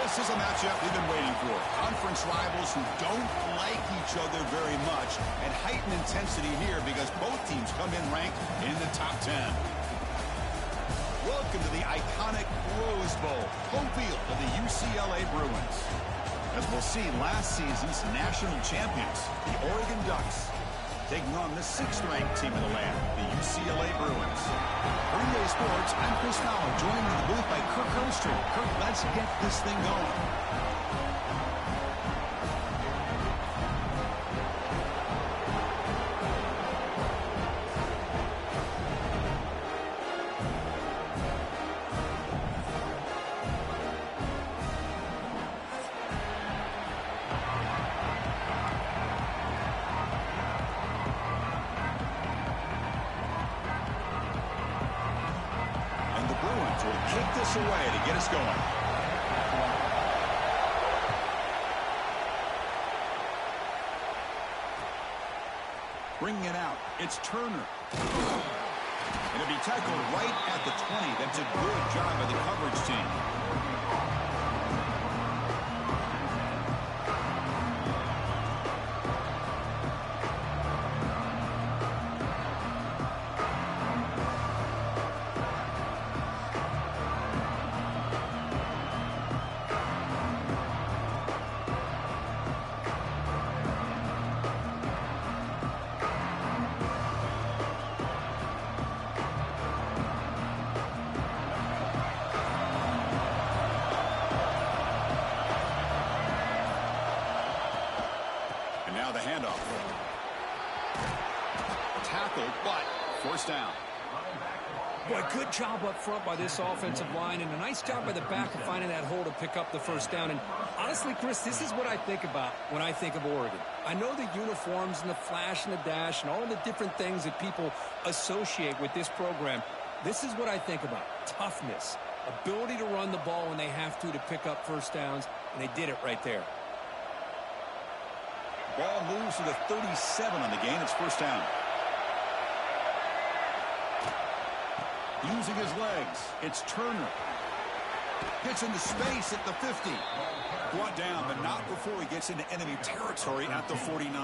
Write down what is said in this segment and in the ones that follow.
This is a matchup we've been waiting for. Conference rivals who don't like each other very much, and heightened intensity here because both teams come in ranked in the top 10. Welcome to the iconic Rose Bowl, home field of the UCLA Bruins. As we'll see, last season's national champions, the Oregon Ducks, taking on the 6th-ranked team in the land, the UCLA Bruins. Green Day Sports, I'm Chris Fowler, joined in the booth by Kirk Herbstreit. Kirk, let's get this thing going. Kick this away to get us going. Bringing it out, it's Turner. It'll be tackled right at the 20. That's a good job by the coverage team. Now the handoff. Tackled, but first down. Boy, good job up front by this offensive line, and a nice job by the back of finding that hole to pick up the first down. And honestly, Chris, this is what I think about when I think of Oregon. I know the uniforms and the flash and the dash and all the different things that people associate with this program. This is what I think about. Toughness, ability to run the ball when they have to pick up first downs, and they did it right there. Ball moves to the 37 on the gain. It's first down. Using his legs, it's Turner. Gets into space at the 50. Brought down, but not before he gets into enemy territory at the 49.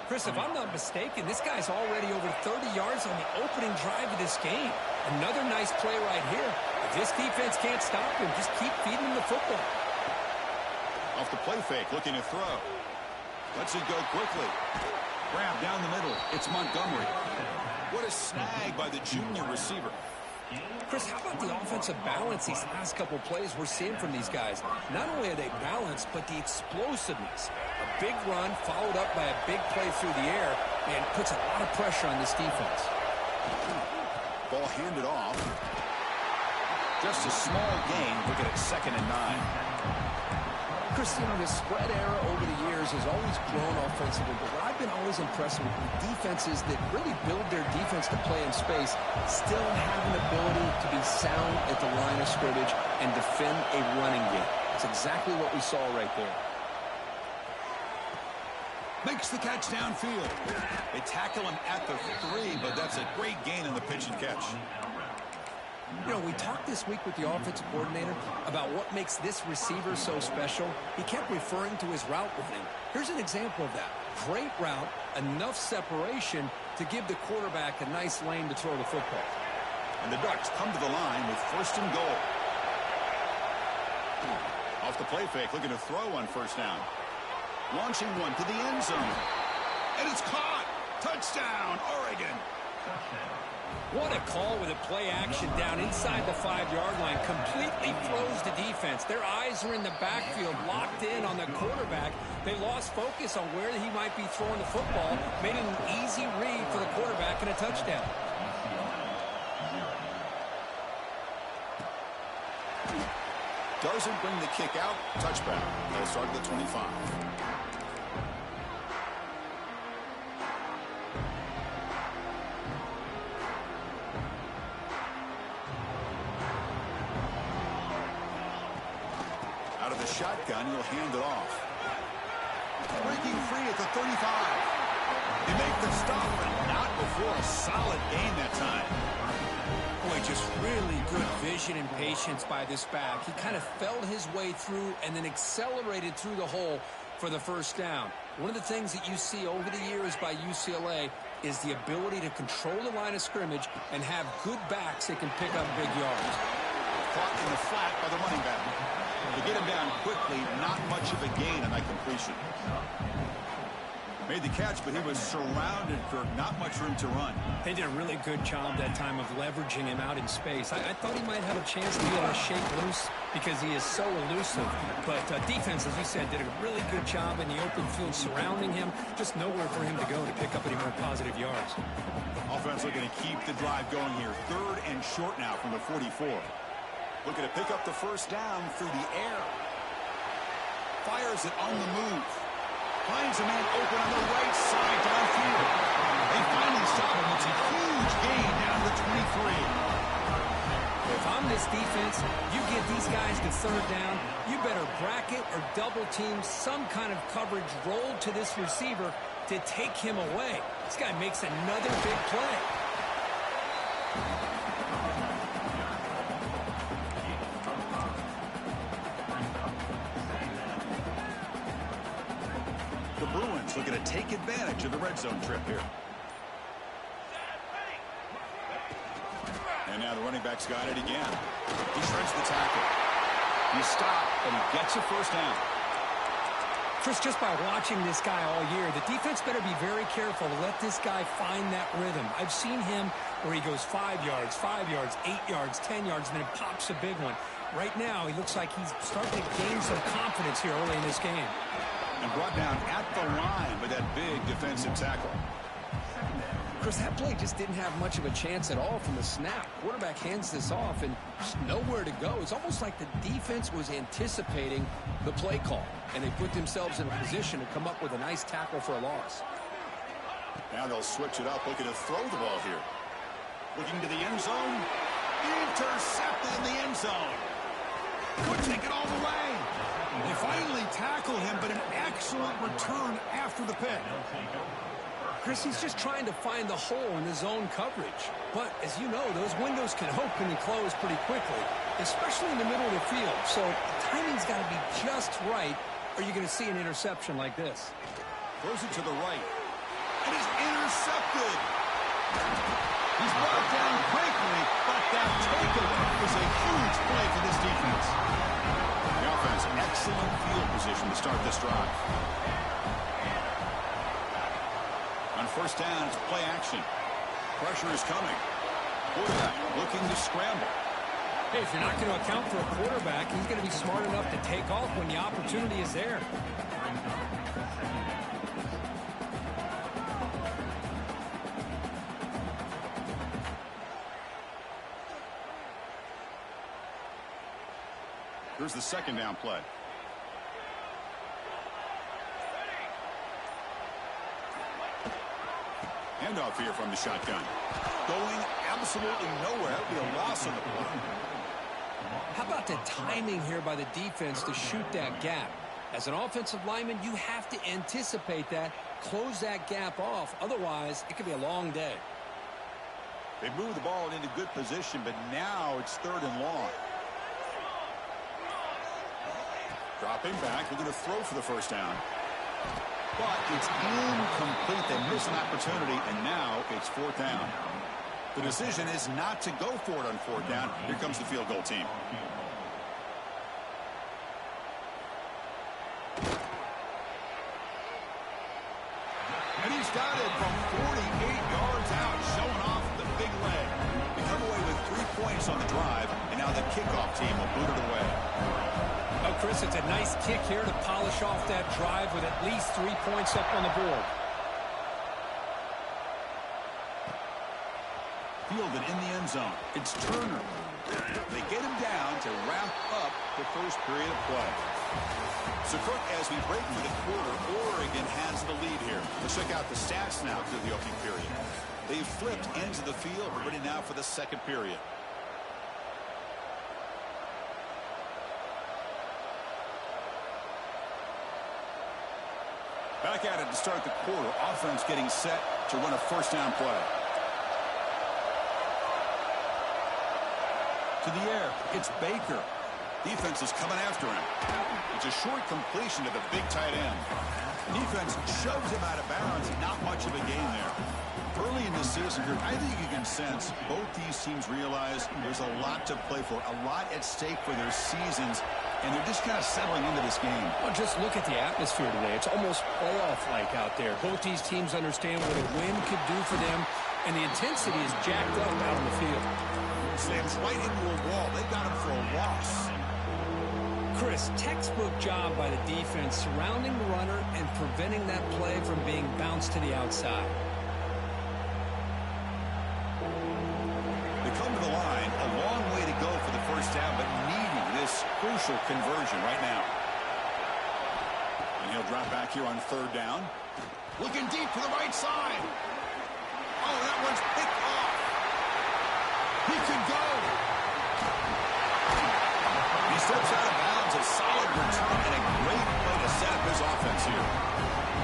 Chris, if I'm not mistaken, this guy's already over 30 yards on the opening drive of this game. Another nice play right here. If this defense can't stop him, just keep feeding him the football. Off the play fake, looking to throw. Lets it go quickly. Grab down the middle. It's Montgomery. What a snag by the junior receiver. Chris, how about the offensive balance these last couple plays we're seeing from these guys? Not only are they balanced, but the explosiveness. A big run followed up by a big play through the air, and puts a lot of pressure on this defense. Ball handed off. Just a small gain. Look at it, 2nd and 9. Chris, you know, the spread era over the years has always grown offensively, but what I've been always impressed with defenses that really build their defense to play in space still have an ability to be sound at the line of scrimmage and defend a running game. That's exactly what we saw right there. Makes the catch downfield. They tackle him at the 3, but that's a great gain in the pitch and catch. You know, we talked this week with the offensive coordinator about what makes this receiver so special. He kept referring to his route running. Here's an example of that. Great route, enough separation to give the quarterback a nice lane to throw the football. And the Ducks come to the line with 1st and goal. Off the play fake, looking to throw on first down. Launching one to the end zone. And it's caught. Touchdown, Oregon. What a call with a play action down inside the 5-yard line. Completely froze the defense. Their eyes are in the backfield, locked in on the quarterback. They lost focus on where he might be throwing the football. Made it an easy read for the quarterback and a touchdown. Doesn't bring the kick out. Touchback. They'll start at the 25. Out of the shotgun, he'll hand it off. Breaking free at the 35. They make the stop, but not before a solid gain that time. Boy, just really good vision and patience by this back. He kind of felt his way through and then accelerated through the hole for the first down. One of the things that you see over the years by UCLA is the ability to control the line of scrimmage and have good backs that can pick up big yards. Caught in the flat by the running back. To get him down quickly, not much of a gain on that completion. Made the catch, but he was surrounded, Kirk. Not much room to run. They did a really good job that time of leveraging him out in space. I thought he might have a chance to be able to shake loose because he is so elusive. But defense, as you said, did a really good job in the open field surrounding him. Just nowhere for him to go to pick up any more positive yards. Offense looking to keep the drive going here. 3rd and short now from the 44. Looking to pick up the first down through the air. Fires it on the move. Finds a man open on the right side downfield. They finally stop him. It's a huge gain down to the 23. If I'm this defense, you get these guys to 3rd down, you better bracket or double team some kind of coverage roll to this receiver to take him away. This guy makes another big play. The Bruins looking to take advantage of the red zone trip here. And now the running back's got it again. He shreds the tackle. He stopped, and he gets a first down. Chris, just by watching this guy all year, the defense better be very careful to let this guy find that rhythm. I've seen him where he goes 5 yards, 5 yards, 8 yards, 10 yards, and then pops a big one. Right now, he looks like he's starting to gain some confidence here early in this game. And brought down at the line with that big defensive tackle. Chris, that play just didn't have much of a chance at all from the snap. Quarterback hands this off and just nowhere to go. It's almost like the defense was anticipating the play call, and they put themselves in a position to come up with a nice tackle for a loss. Now they'll switch it up, looking to throw the ball here. Looking to the end zone. Intercepted in the end zone. Could take it all the way. They finally tackle him, but an excellent return after the pick. Chris, he's just trying to find the hole in the zone coverage. But, as you know, those windows can open and close pretty quickly, especially in the middle of the field. So the timing's got to be just right, or you're going to see an interception like this. Throws it to the right. And he's intercepted. He's brought down quickly, but that takeaway is a huge play for this defense. The offense, excellent field position to start this drive. On first down, it's play action. Pressure is coming. Quarterback looking to scramble. Hey, if you're not going to account for a quarterback, he's going to be smart enough to take off when the opportunity is there. Here's the second down play. Handoff here from the shotgun. Going absolutely nowhere. That would be a loss on the play. How about the timing here by the defense to shoot that gap? As an offensive lineman, you have to anticipate that, close that gap off. Otherwise, it could be a long day. They moved the ball into good position, but now it's 3rd and long. Dropping back, looking to throw for the first down. But it's incomplete. They miss an opportunity, and now it's 4th down. The decision is not to go for it on 4th down. Here comes the field goal team. And he's got it from 48 yards out, showing off the big leg. They come away with 3 points on the drive, and now the kickoff team will boot it away. Oh, Chris, it's a nice kick here to polish off that drive with at least 3 points up on the board. Fielded in the end zone. It's Turner. They get him down to wrap up the first period of play. So, Kirk, as we break for the quarter, Oregon has the lead here. Let's check out the stats now through the opening period. They've flipped into the field. We're ready now for the second period. Back at it to start the quarter. Offense getting set to run a first down play. To the air. It's Baker. Defense is coming after him. It's a short completion to the big tight end. Defense shoves him out of bounds. Not much of a gain there. Early in the season here, I think you can sense both these teams realize there's a lot to play for, a lot at stake for their seasons, and they're just kind of settling into this game. Well, just look at the atmosphere today. It's almost playoff-like out there. Both these teams understand what a win could do for them, and the intensity is jacked up out on the field. Slams right into a wall. They got him for a loss. Chris, textbook job by the defense surrounding the runner and preventing that play from being bounced to the outside. They come to the line, a long way to go for the first down, but needing this crucial conversion right now. And he'll drop back here on third down. Looking deep to the right side. Oh, that one's picked off. He could go. He steps out of bounds, a solid return, and a great way to set up his offense here.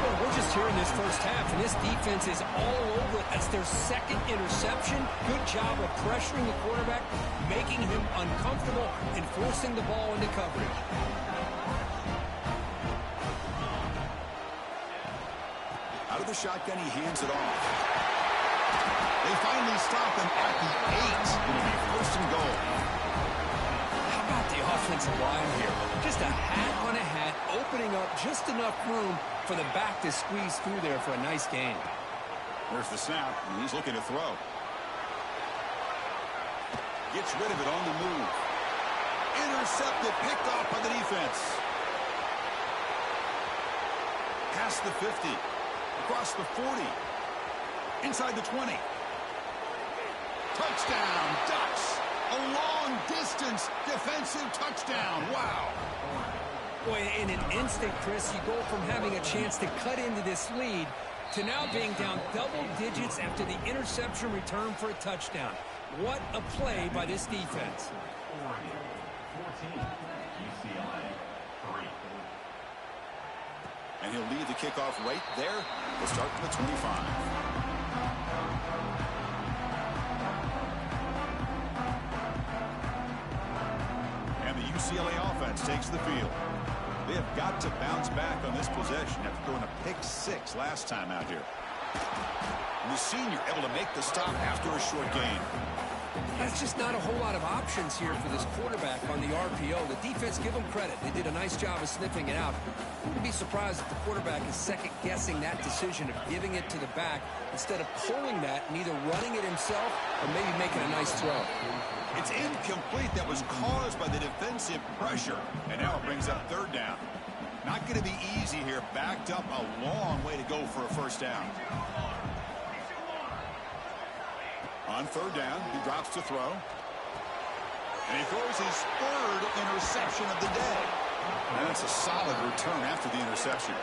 Well, we're just here in this first half, and this defense is all over it. That's their second interception. Good job of pressuring the quarterback, making him uncomfortable, and forcing the ball into coverage. Out of the shotgun, he hands it off. They finally stop him at the 8. It'll be first and goal. How about the offensive line here? Just a hat on a hat, opening up just enough room for the back to squeeze through there for a nice gain. There's the snap, and he's looking to throw. Gets rid of it on the move. Intercepted, picked off by the defense. Past the 50. Across the 40. Inside the 20. Touchdown, Ducks. A long-distance defensive touchdown. Wow. Boy, in an instant, Chris, you go from having a chance to cut into this lead to now being down double digits after the interception return for a touchdown. What a play by this defense. And he'll lead the kickoff right there. We'll start from the 25. And the UCLA offense takes the field. They have got to bounce back on this possession after throwing a pick 6 last time out here. And the senior able to make the stop after a short gain. That's just not a whole lot of options here for this quarterback on the RPO. The defense, give them credit. They did a nice job of sniffing it out. I wouldn't be surprised if the quarterback is second-guessing that decision of giving it to the back instead of pulling that and either running it himself or maybe making a nice throw. It's incomplete. That was caused by the defensive pressure. And now it brings up third down. Not going to be easy here. Backed up a long way to go for a first down. On third down, he drops to throw. And he throws his third interception of the day. And that's a solid return after the interception.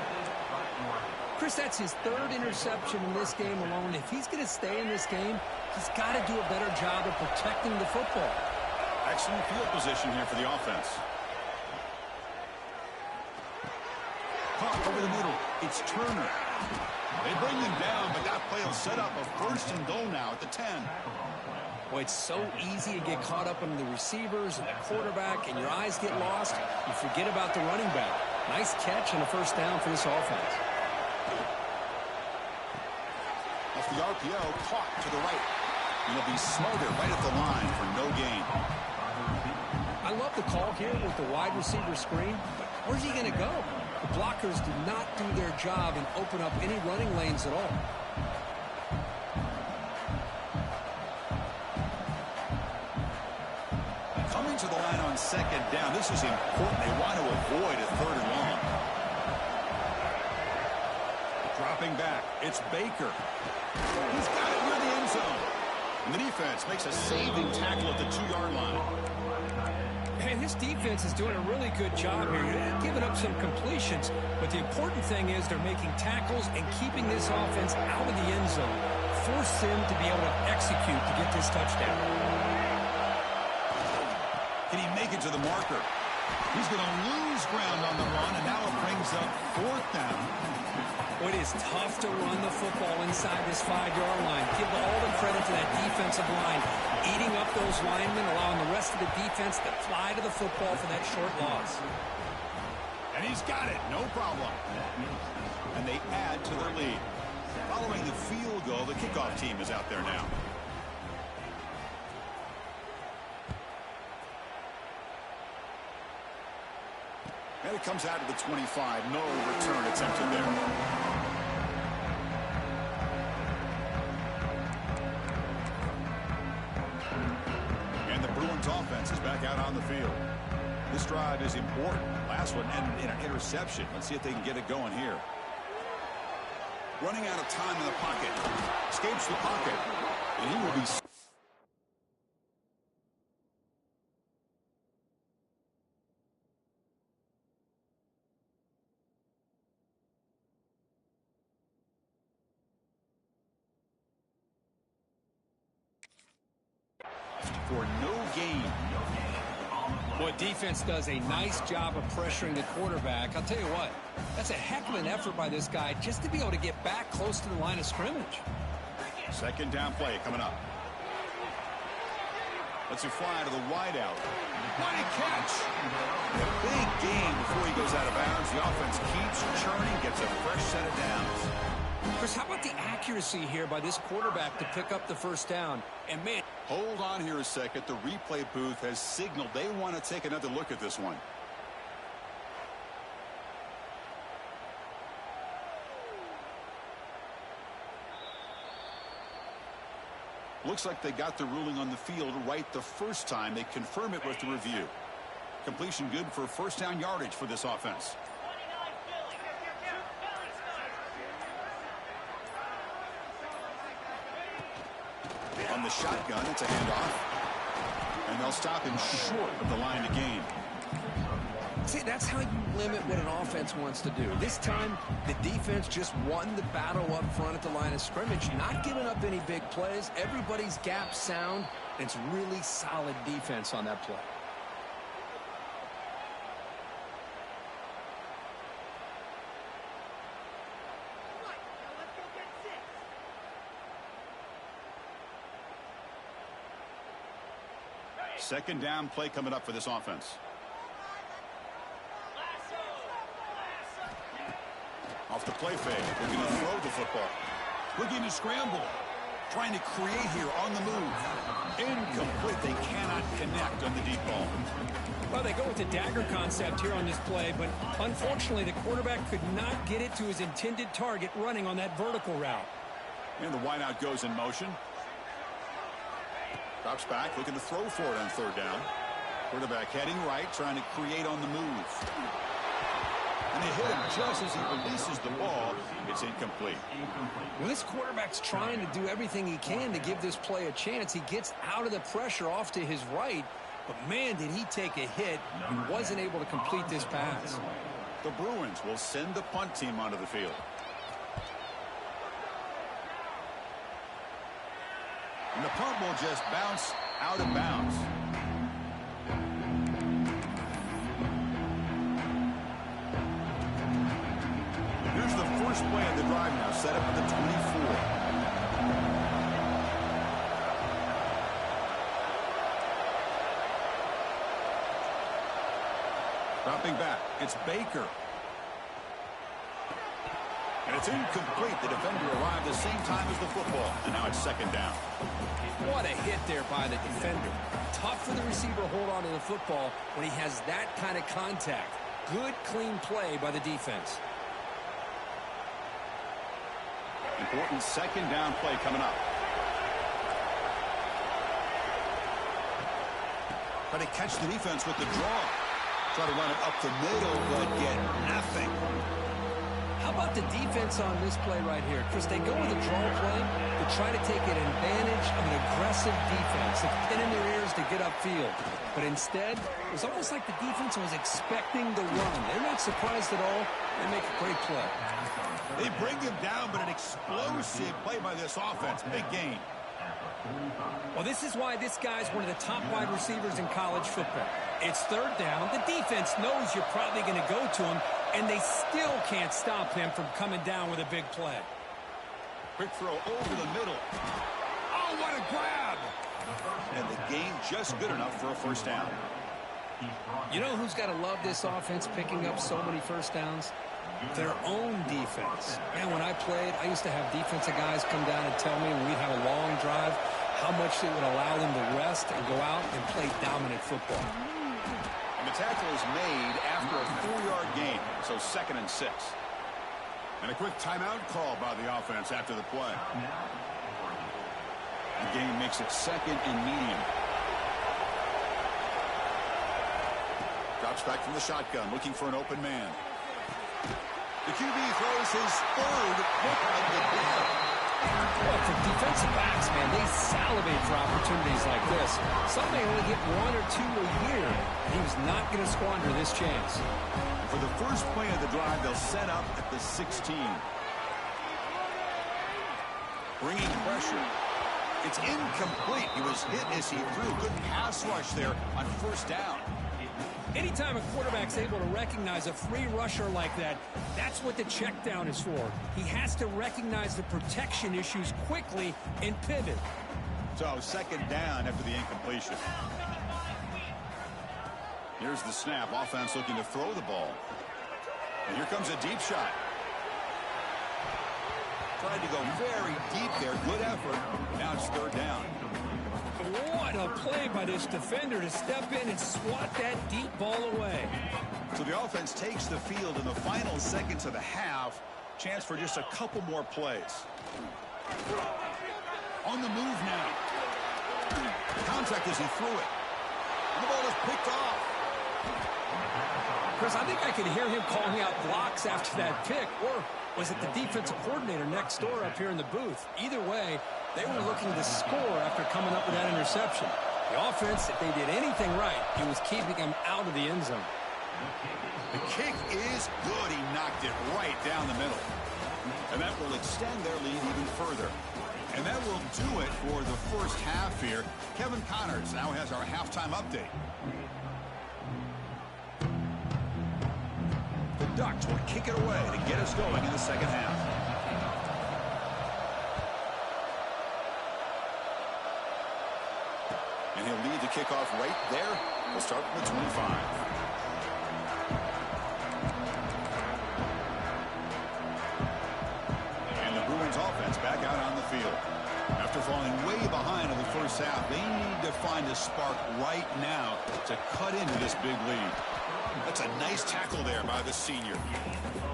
Chris, that's his third interception in this game alone. If he's going to stay in this game, he's got to do a better job of protecting the football. Excellent field position here for the offense. Pop over the middle. It's Turner. They bring him down, but that play will set up a first and goal now at the 10. Boy, it's so easy to get caught up in the receivers and the quarterback, and your eyes get lost. You forget about the running back. Nice catch and a first down for this offense. Off the RPO, caught to the right. And he'll be smothered right at the line for no gain. I love the call here with the wide receiver screen, but where's he going to go? The blockers do not do their job and open up any running lanes at all. Coming to the line on second down. This is important. They want to avoid a third and long. Dropping back. It's Baker. He's got it near the end zone. And the defense makes a saving tackle at the 2-yard line. And this defense is doing a really good job here. They're giving up some completions, but the important thing is they're making tackles and keeping this offense out of the end zone. Force them to be able to execute to get this touchdown. Can he make it to the marker? He's going to lose ground on the run, and now it brings brings up 4th down. Well, it is tough to run the football inside this 5-yard line. Give all the credit to that defensive line, eating up those linemen, allowing the rest of the defense to fly to the football for that short loss. And he's got it, no problem. And they add to their lead. Following the field goal, the kickoff team is out there now. And it comes out to the 25. No return attempted there. And the Bruins offense is back out on the field. This drive is important. Last one ended in an interception. Let's see if they can get it going here. Running out of time in the pocket. Escapes the pocket. And he will be... for no gain. Boy, defense does a nice job of pressuring the quarterback. I'll tell you what, that's a heck of an effort by this guy just to be able to get back close to the line of scrimmage. 2nd down play coming up. Let's fly to the wideout. What a catch! A big gain before he goes out of bounds. The offense keeps churning, gets a fresh set of downs. Chris, how about the accuracy here by this quarterback to pick up the 1st down? And, man... Hold on here a second. The replay booth has signaled they want to take another look at this one. Looks like they got the ruling on the field right the first time. They confirm it with the review. Completion good for 1st down yardage for this offense. On the shotgun, it's a handoff. And they'll stop him short of the line to gain. See, that's how you limit what an offense wants to do. This time, the defense just won the battle up front at the line of scrimmage, not giving up any big plays. Everybody's gap sound. It's really solid defense on that play. Second down play coming up for this offense. Off the play fake. Looking to throw the football. Looking to scramble. Trying to create here on the move. Incomplete. They cannot connect on the deep ball. Well, they go with the dagger concept here on this play, but unfortunately the quarterback could not get it to his intended target running on that vertical route. And the wideout goes in motion. Drops back, looking to throw for it on 3rd down. Quarterback heading right, trying to create on the move. And they hit him just as he releases the ball. It's incomplete. Well, this quarterback's trying to do everything he can to give this play a chance. He gets out of the pressure off to his right, but man, did he take a hit and wasn't able to complete this pass. The Bruins will send the punt team onto the field. And the punt will just bounce out of bounds. Here's the first play of the drive now, set up at the 24. Dropping back, it's Baker. And it's incomplete. The defender arrived the same time as the football. And now it's 2nd down. What a hit there by the defender. Tough for the receiver to hold on to the football when he has that kind of contact. Good, clean play by the defense. Important 2nd down play coming up. Try to catch the defense with the draw. Try to run it up the middle, but get nothing. How about the defense on this play right here? Chris, they go with a draw play to try to take an advantage of an aggressive defense, a pin in their ears to get upfield. But instead, it was almost like the defense was expecting the run. They're not surprised at all. They make a great play. They bring him down, but an explosive play by this offense. Big gain. Well, this is why this guy's one of the top wide receivers in college football. It's 3rd down. The defense knows you're probably going to go to him, and they still can't stop him from coming down with a big play. Quick throw over the middle. Oh, what a grab! And the game just good enough for a first down. You know who's got to love this offense picking up so many first downs? Their own defense. Man, when I played, I used to have defensive guys come down and tell me when we'd have a long drive how much it would allow them to rest and go out and play dominant football. And the tackle is made after a 4-yard gain, so 2nd and 6. And a quick timeout call by the offense after the play. The game makes it 2nd and medium. Drops back from the shotgun, looking for an open man. The QB throws his 3rd hit of the day. Well, for defensive backs, man, they salivate for opportunities like this. Some may only get 1 or 2 a year. He was not going to squander this chance. For the first play of the drive, they'll set up at the 16. Bringing pressure. It's incomplete. He was hit as he threw. Good pass rush there on first down. Anytime a quarterback's able to recognize a free rusher like that, that's what the check down is for. He has to recognize the protection issues quickly and pivot. So 2nd down after the incompletion. Here's the snap. Offense looking to throw the ball. And here comes a deep shot. Tried to go very deep there. Good effort. Now it's 3rd down. What a play by this defender to step in and swat that deep ball away. So the offense takes the field in the final seconds of the half. Chance for just a couple more plays. On the move now. Contact as he threw it. And the ball is picked off. Chris, I think I could hear him calling out blocks after that pick. Or was it the defensive coordinator next door up here in the booth? Either way, they were looking to score after coming up with that interception. The offense, if they did anything right, it was keeping them out of the end zone. The kick is good. He knocked it right down the middle. And that will extend their lead even further. And that will do it for the first half here. Kevin Connors now has our halftime update. The Ducks will kick it away to get us going in the second half. And he'll lead the kickoff right there. We'll start from the 25. And the Bruins offense back out on the field. After falling way behind in the first half, they need to find a spark right now to cut into this big lead. That's a nice tackle there by the senior.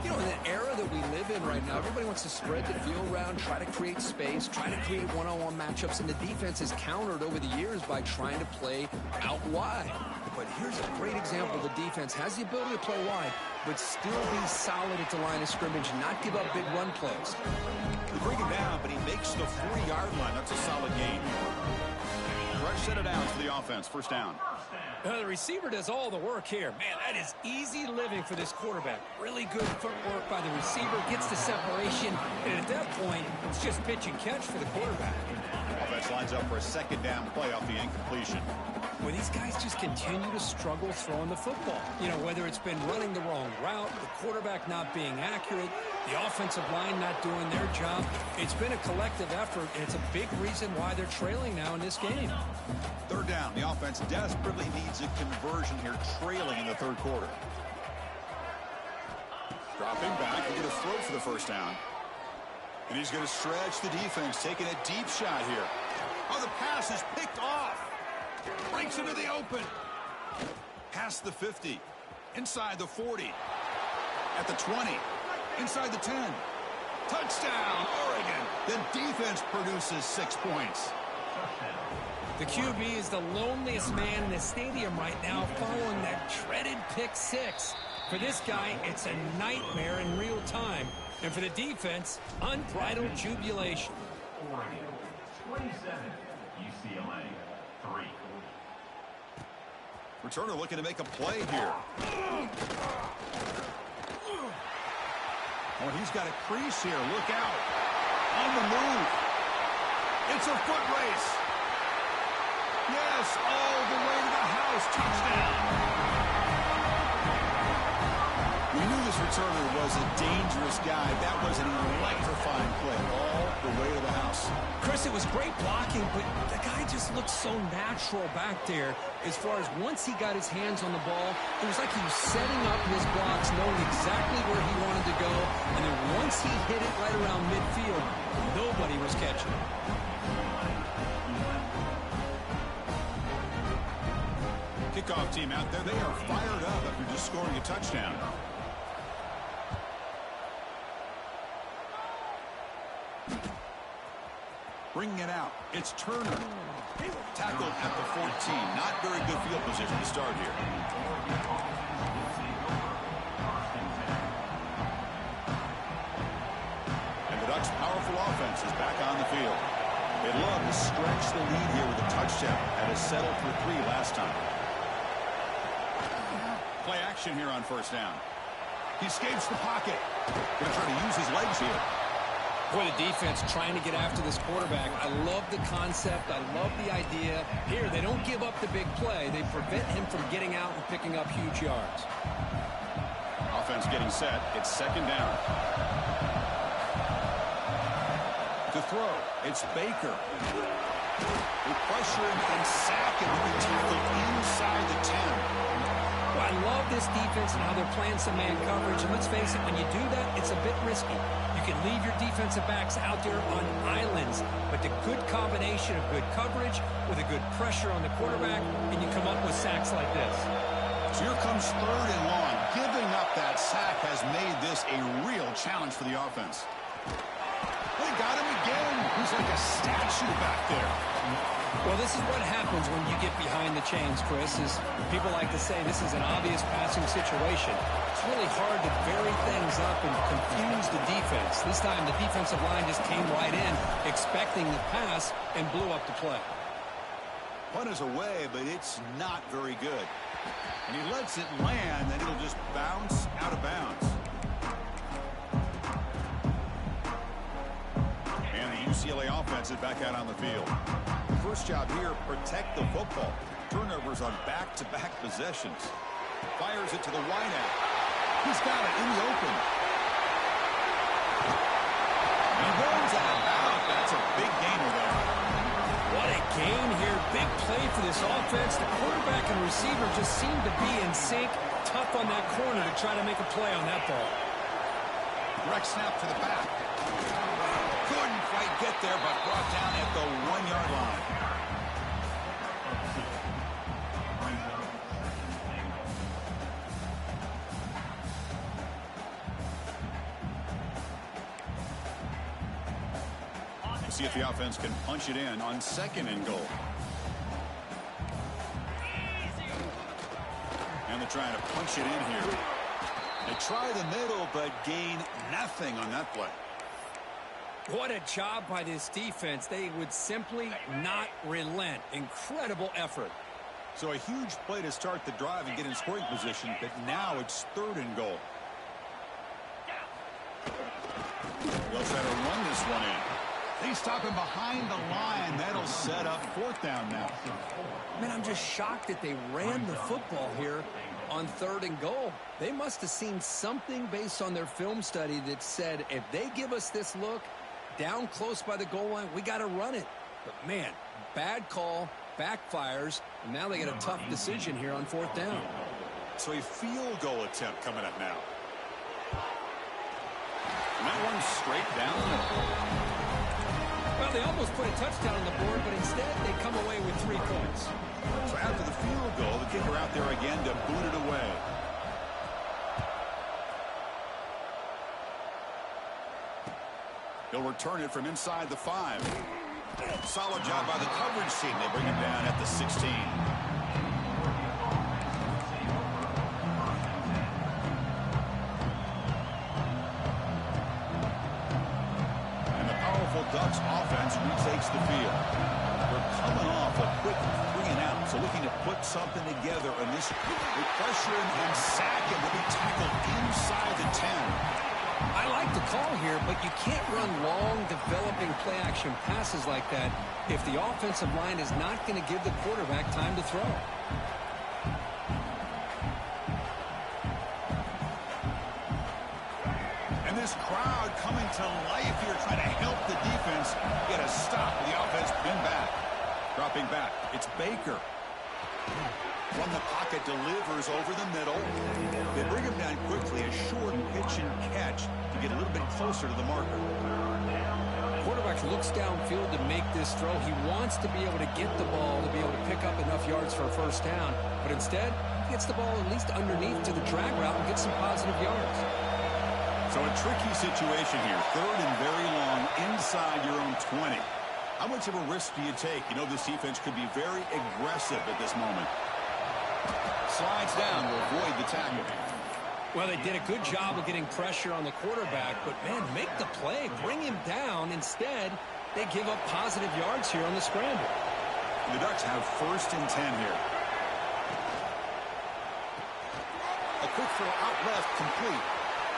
You know, in the era that we live in right now, everybody wants to spread the field around, try to create space, try to create one-on-one matchups, and the defense is countered over the years by trying to play out wide. But here's a great example. The defense has the ability to play wide, but still be solid at the line of scrimmage, not give up big run plays. They bring him down, but he makes the 4-yard line. That's a solid gain. Fresh set of downs for the offense. First down. The receiver does all the work here. Man, that is easy living for this quarterback. Really good footwork by the receiver, gets the separation, and at that point, it's just pitch and catch for the quarterback. Offense lines up for a 2nd down play off the incompletion. Well, these guys just continue to struggle throwing the football. You know, whether it's been running the wrong route, the quarterback not being accurate, the offensive line not doing their job. It's been a collective effort, and it's a big reason why they're trailing now in this game. 3rd down. The offense desperately needs a conversion here, trailing in the 3rd quarter. Dropping back, he's going to throw for the first down. And he's going to stretch the defense, taking a deep shot here. Oh, the pass is picked off. Breaks into the open. Past the 50. Inside the 40. At the 20. Inside the 10. Touchdown, Oregon. The defense produces 6 points. The QB is the loneliest man in the stadium right now following that dreaded pick 6. For this guy, it's a nightmare in real time. And for the defense, unbridled jubilation. Oregon, 27, UCLA, 3. Returner looking to make a play here. Oh, he's got a crease here. Look out. On the move. It's a foot race. Yes, all the way to the house. Touchdown. We knew this returner was a dangerous guy. That was an electrifying play all the way to the house. Chris, it was great blocking, but the guy just looked so natural back there as far as once he got his hands on the ball, it was like he was setting up his blocks, knowing exactly where he wanted to go, and then once he hit it right around midfield, nobody was catching it. Kickoff team out there, they are fired up after just scoring a touchdown. Bringing it out, it's Turner. Tackled at the 14. Not very good field position to start here. And the Ducks' powerful offense is back on the field. They'd love to stretch the lead here with a touchdown and has settled for 3 last time. Play action here on first down. He escapes the pocket. Going to try to use his legs here. Boy, the defense trying to get after this quarterback. I love the concept. I love the idea. Here, they don't give up the big play. They prevent him from getting out and picking up huge yards. Offense getting set. It's second down. To throw, it's Baker. They pressure him and sack him with the tackle inside the 10. Well, I love this defense and how they're playing some man coverage. And let's face it, when you do that, it's a bit risky. You can leave your defensive backs out there on islands, but the good combination of good coverage with a good pressure on the quarterback, and you come up with sacks like this. So here comes third and long. Giving up that sack has made this a real challenge for the offense. They got him again. He's like a statue back there. Well, this is what happens when you get behind the chains, Chris, is people like to say this is an obvious passing situation. It's really hard to vary things up and confuse the defense. This time the defensive line just came right in, expecting the pass, and blew up the play. Punt is away, but it's not very good. And he lets it land, and it'll just bounce out of bounds. And the UCLA offense is back out on the field. First job here, protect the football. Turnovers on back-to-back possessions. Fires it to the wideout. He's got it in the open. He runs out of bounds. That's a big gainer there. What a gain here. Big play for this offense. The quarterback and receiver just seem to be in sync. Tough on that corner to try to make a play on that ball. Direct snap to the back. Couldn't quite get there, but brought down at the 1-yard line. See if the offense can punch it in on second and goal. And they're trying to punch it in here. They try the middle, but gain nothing on that play. What a job by this defense. They would simply not relent. Incredible effort. So a huge play to start the drive and get in scoring position, but now it's third and goal. They'll try to run this one in. They stop him behind the line. That'll set up fourth down now. Man, I'm just shocked that they ran the football here on third and goal. They must have seen something based on their film study that said, if they give us this look down close by the goal line, we got to run it. But, man, bad call, backfires, and now they get a tough decision here on fourth down. So a field goal attempt coming up now. And that one's straight down. Well, they almost put a touchdown on the board, but instead they come away with 3 points. So after the field goal, the kicker out there again to boot it away. He'll return it from inside the 5. Solid job by the coverage team. They bring him down at the 16. Ducks offense retakes the field. They're coming off a quick 3-and-out, so looking to put something together in this. They pressure him and sack him. He'll be tackled inside the 10. I like the call here, but you can't run long, developing play-action passes like that if the offensive line is not going to give the quarterback time to throw. this crowd coming to life here, trying to help the defense get a stop. The offense pinned back. Dropping back, it's Baker. From the pocket, delivers over the middle. They bring him down quickly, a short pitch and catch to get a little bit closer to the marker. Quarterback looks downfield to make this throw. He wants to be able to get the ball to be able to pick up enough yards for a first down, but instead, he gets the ball at least underneath to the drag route and gets some positive yards. So a tricky situation here. 3rd and very long inside your own 20. How much of a risk do you take? You know this defense could be very aggressive at this moment. Slides down to avoid the tackle. Well, they did a good job of getting pressure on the quarterback, but, man, make the play. Bring him down. Instead, they give up positive yards here on the scramble. The Ducks have 1st and 10 here. A quick throw out left, complete.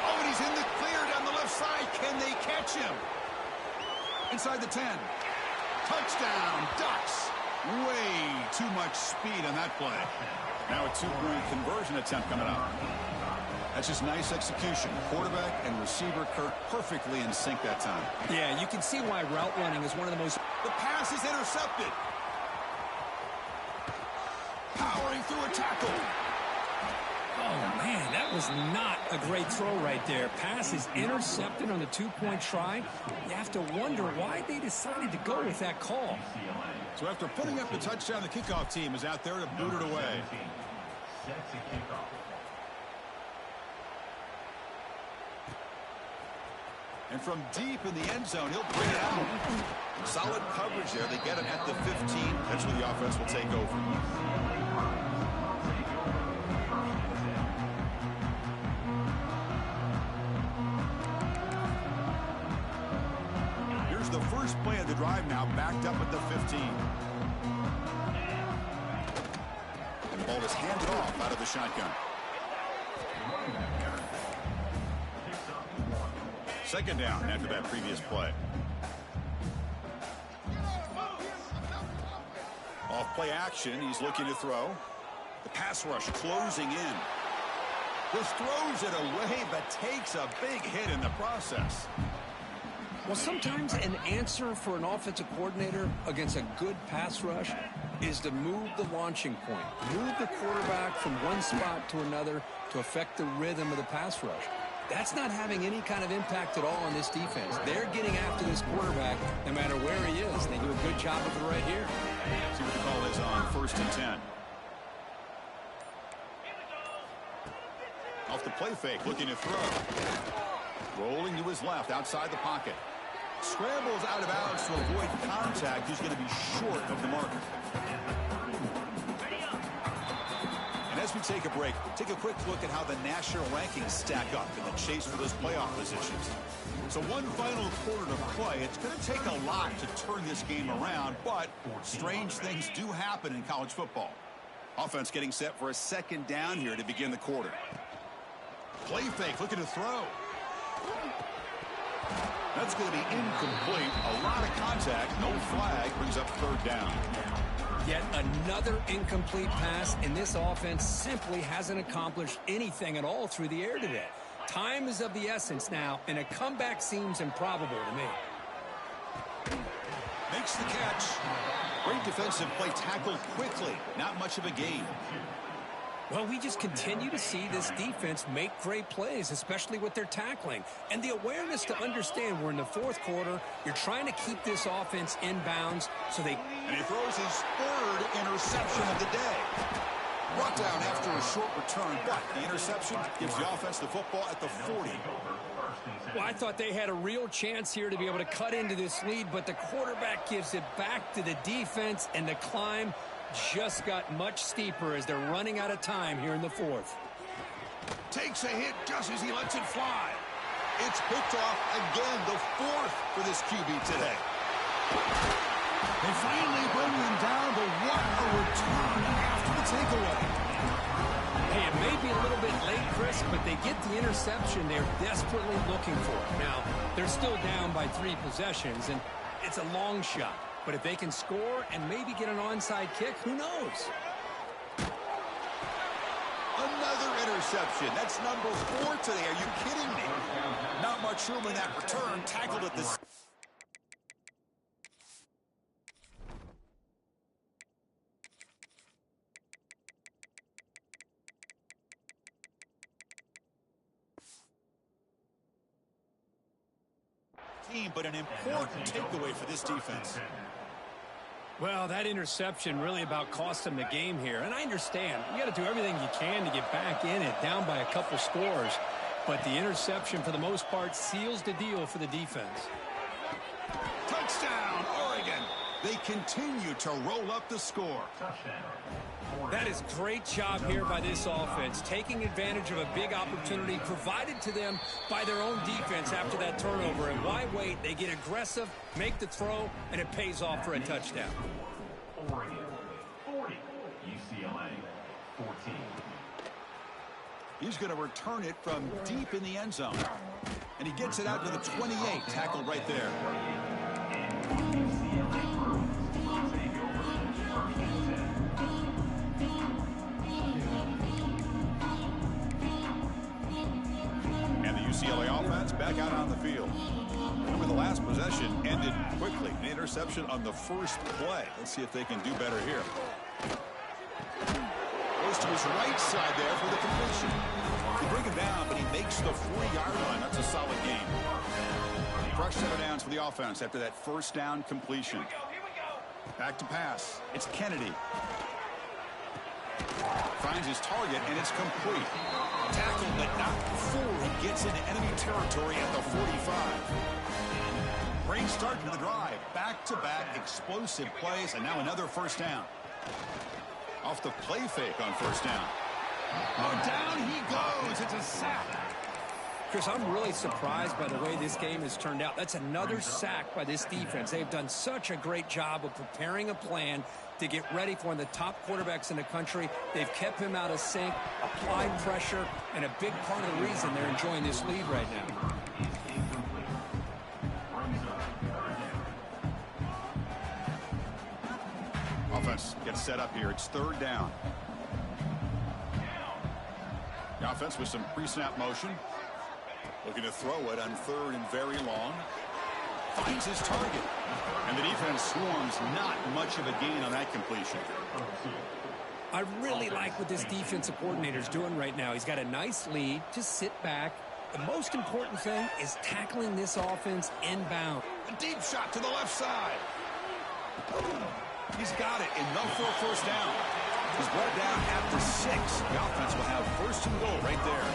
Oh, and he's in the clear down the left side. Can they catch him? Inside the 10. Touchdown, Ducks. Way too much speed on that play. Now a 2-point conversion attempt coming up. That's just nice execution. Quarterback and receiver Kirk perfectly in sync that time. Yeah, you can see why route running is one of the most... The pass is intercepted. Powering through a tackle. Oh, man, that was not a great throw right there. Pass is intercepted on the 2-point try. You have to wonder why they decided to go with that call. So after putting up the touchdown, the kickoff team is out there to boot it away. And from deep in the end zone, he'll bring it out. Solid coverage there. They get him at the 15. That's where the offense will take over. Here's the first play of the drive now, backed up at the 15. And the ball is handed off out of the shotgun. 2nd down after that previous play. Off play action, he's looking to throw. The pass rush closing in. Just throws it away, but takes a big hit in the process. Well, sometimes an answer for an offensive coordinator against a good pass rush is to move the launching point. Move the quarterback from one spot to another to affect the rhythm of the pass rush. That's not having any kind of impact at all on this defense. They're getting after this quarterback no matter where he is. They do a good job of it right here. See what the call is on 1st and 10. Off the play fake, looking to throw. Rolling to his left, outside the pocket. Scrambles out of bounds to avoid contact. He's going to be short of the marker. As we take a break, take a quick look at how the national rankings stack up in the chase for those playoff positions. So one final quarter to play. It's going to take a lot to turn this game around, but strange things do happen in college football. Offense getting set for a 2nd down here to begin the quarter. Play fake, looking to throw. That's going to be incomplete. A lot of contact, no flag, brings up 3rd down. Yet another incomplete pass, and this offense simply hasn't accomplished anything at all through the air today. Time is of the essence now, and a comeback seems improbable to me. Makes the catch. Great defensive play, tackled quickly. Not much of a gain. Well, we just continue to see this defense make great plays, especially with their tackling. And the awareness to understand we're in the 4th quarter, you're trying to keep this offense in bounds so they... And he throws his 3rd interception of the day. Brought down after a short return, but the interception gives the offense the football at the 40. Well, I thought they had a real chance here to be able to cut into this lead, but the quarterback gives it back to the defense, and the climb just got much steeper as they're running out of time here in the 4th. Takes a hit just as he lets it fly. It's picked off again, the 4th for this QB today. They finally bring him down, but what a return after the takeaway. Hey, it may be a little bit late, Chris, but they get the interception they're desperately looking for. Now, they're still down by 3 possessions, and it's a long shot. But if they can score and maybe get an onside kick, who knows? Another interception. That's number 4 today. Are you kidding me? Not much Makes room in that return. Tackled at this. But an important takeaway for this defense. Well, that interception really about cost them the game here. And I understand. You got to do everything you can to get back in it, down by a couple scores. But the interception, for the most part, seals the deal for the defense. Touchdown, Oregon. They continue to roll up the score. That is great job here by this offense, taking advantage of a big opportunity provided to them by their own defense after that turnover. And why wait? They get aggressive, make the throw, and it pays off for a touchdown. Oregon 40, UCLA 14. He's going to return it from deep in the end zone. And he gets it out to the 28, tackled right there. UCLA offense back out on the field. Remember, the last possession ended quickly. An interception on the first play. Let's see if they can do better here. Goes to his right side there for the completion. They bring him down, but he makes the 40-yard line. That's a solid game. Fresh set of downs for the offense after that first down completion. Back to pass. It's Kennedy. Finds his target, and it's complete. Tackled, but not before he gets into enemy territory at the 45. Great start to the drive. Back-to-back explosive plays, and now another first down. Off the play fake on first down. Oh, down he goes. It's a sack. Chris, I'm really surprised by the way this game has turned out. That's another sack by this defense. They've done such a great job of preparing a plan to get ready for one of the top quarterbacks in the country. They've kept him out of sync, applied pressure, and a big part of the reason they're enjoying this lead right now. Offense gets set up here. It's third down. The offense with some pre-snap motion. Looking to throw it on third and very long. Finds his target. And the defense swarms. Not much of a gain on that completion. I really like what this defensive coordinator is doing right now. He's got a nice lead. Just sit back. The most important thing is tackling this offense inbound. A deep shot to the left side. He's got it. Enough for a first down. He's brought down at the 6. The offense will have first and goal right there.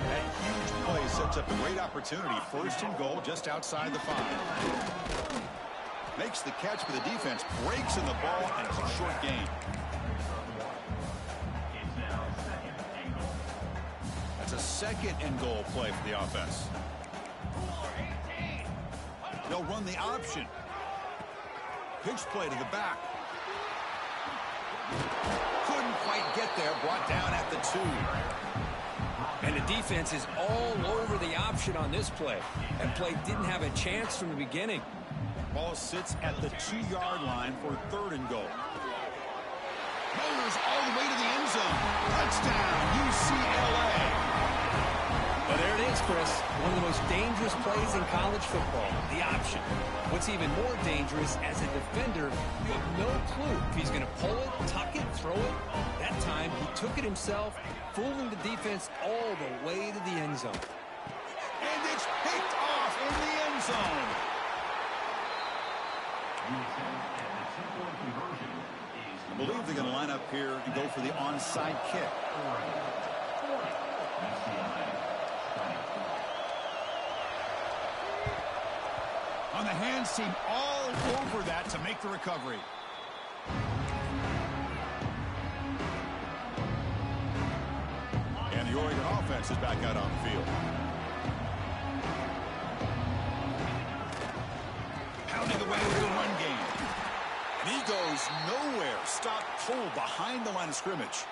That huge play sets up a great opportunity. First and goal just outside the 5. Makes the catch for the defense. Breaks in the ball, and it's a short gain. That's a second and goal play for the offense. They'll run the option. Pitch play to the back. Couldn't quite get there. Brought down at the 2. And the defense is all over the option on this play. That play didn't have a chance from the beginning. Ball sits at the 2-yard line for third and goal. Motors all the way to the end zone. Touchdown, UCLA. Well, there it is, Chris. One of the most dangerous plays in college football, the option. What's even more dangerous, as a defender, you have no clue if he's going to pull it, tuck it, throw it. That time, he took it himself, fooling the defense all the way to the end zone. And it's picked off in the end zone. I believe they're going to line up here and go for the onside kick. On the hands team, all over that to make the recovery. And the Oregon offense is back out on the field. Pounding away with the run game. And he goes nowhere. Stop, pull behind the line of scrimmage.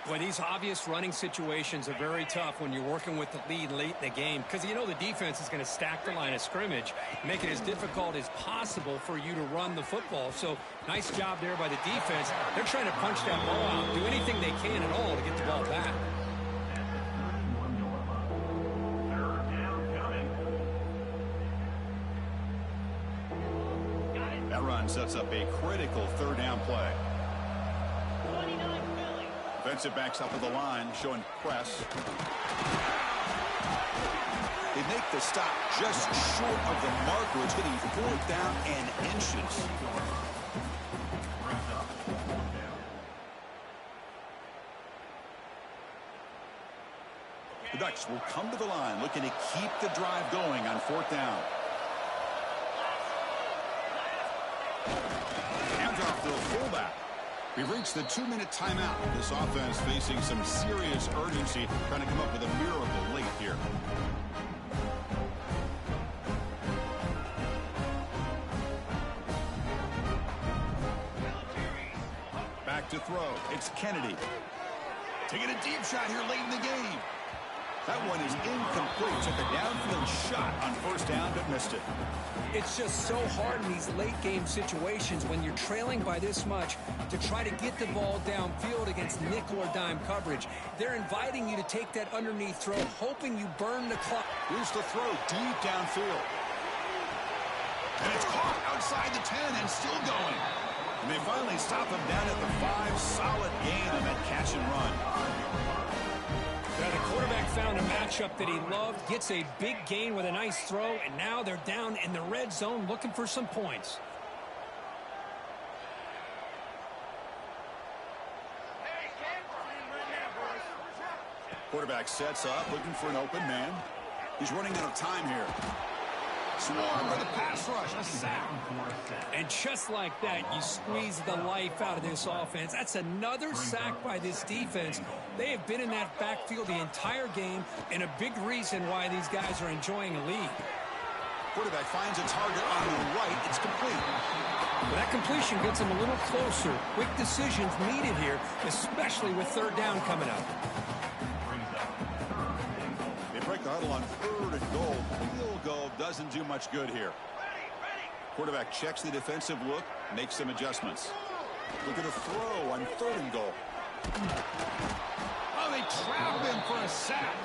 Boy, these obvious running situations are very tough when you're working with the lead late in the game, because you know the defense is going to stack the line of scrimmage, make it as difficult as possible for you to run the football. So nice job there by the defense. They're trying to punch that ball out, do anything they can at all to get the ball back. run sets up a critical third down play. Defensive backs up at the line, showing press. They make the stop just short of the marker. It's getting 4th down and inches. The Ducks will come to the line, looking to keep the drive going on 4th down. Handoff to the fullback. We've reached the 2-minute timeout. This offense facing some serious urgency, trying to come up with a miracle late here. Back to throw. It's Kennedy. Taking a deep shot here late in the game. That one is incomplete. Took a downfield shot on 1st down, but missed it. It's just so hard in these late game situations when you're trailing by this much to try to get the ball downfield against nickel or dime coverage. They're inviting you to take that underneath throw, hoping you burn the clock. Here's the throw deep downfield. And it's caught outside the 10 and still going. And they finally stop him down at the 5. Solid gain on that catch and run. Now the quarterback found a matchup that he loved, gets a big gain with a nice throw, and now they're down in the red zone looking for some points. Quarterback sets up, looking for an open man. He's running out of time here. Swarm for the pass rush, a sack. And just like that, you squeeze the life out of this offense. That's another sack by this defense. They have been in that backfield the entire game, and a big reason why these guys are enjoying a lead. Quarterback finds a target on the right. It's complete. Well, that completion gets him a little closer. Quick decisions needed here, especially with 3rd down coming up. They break the huddle on 3rd and goal. Field goal doesn't do much good here. Quarterback checks the defensive look, makes some adjustments. Look at a throw on 3rd and goal. Oh, they trap him for a sack.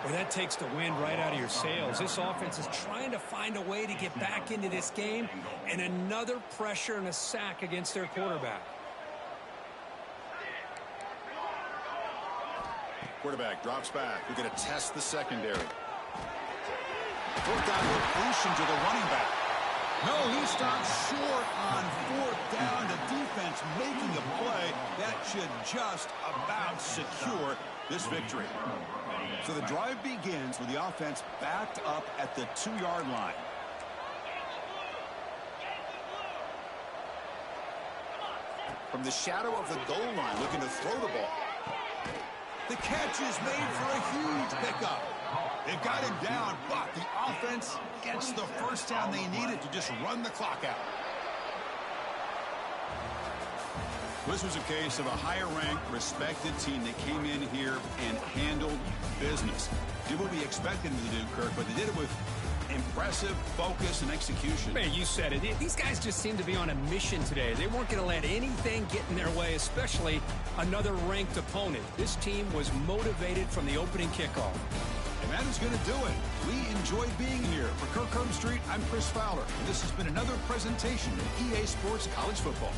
Well, that takes the wind right out of your sails. This offense is trying to find a way to get back into this game, and another pressure and a sack against their quarterback. Quarterback drops back. We're going to test the secondary. 4th down completion to the running back. No, he stops short on 4th down. The defense making a play that should just about secure this victory. So the drive begins with the offense backed up at the 2-yard line. From the shadow of the goal line, looking to throw the ball. The catch is made for a huge pickup. They've got him down, but the offense gets the 1st down they needed to just run the clock out. This was a case of a higher-ranked, respected team that came in here and handled business. Did what we expected them to do, Kirk, but they did it with impressive focus and execution. Man, you said it. These guys just seem to be on a mission today. They weren't going to let anything get in their way, especially another ranked opponent. This team was motivated from the opening kickoff. And that is going to do it. We enjoyed being here. For Kirk Herbstreit, I'm Chris Fowler. And this has been another presentation of EA Sports College Football.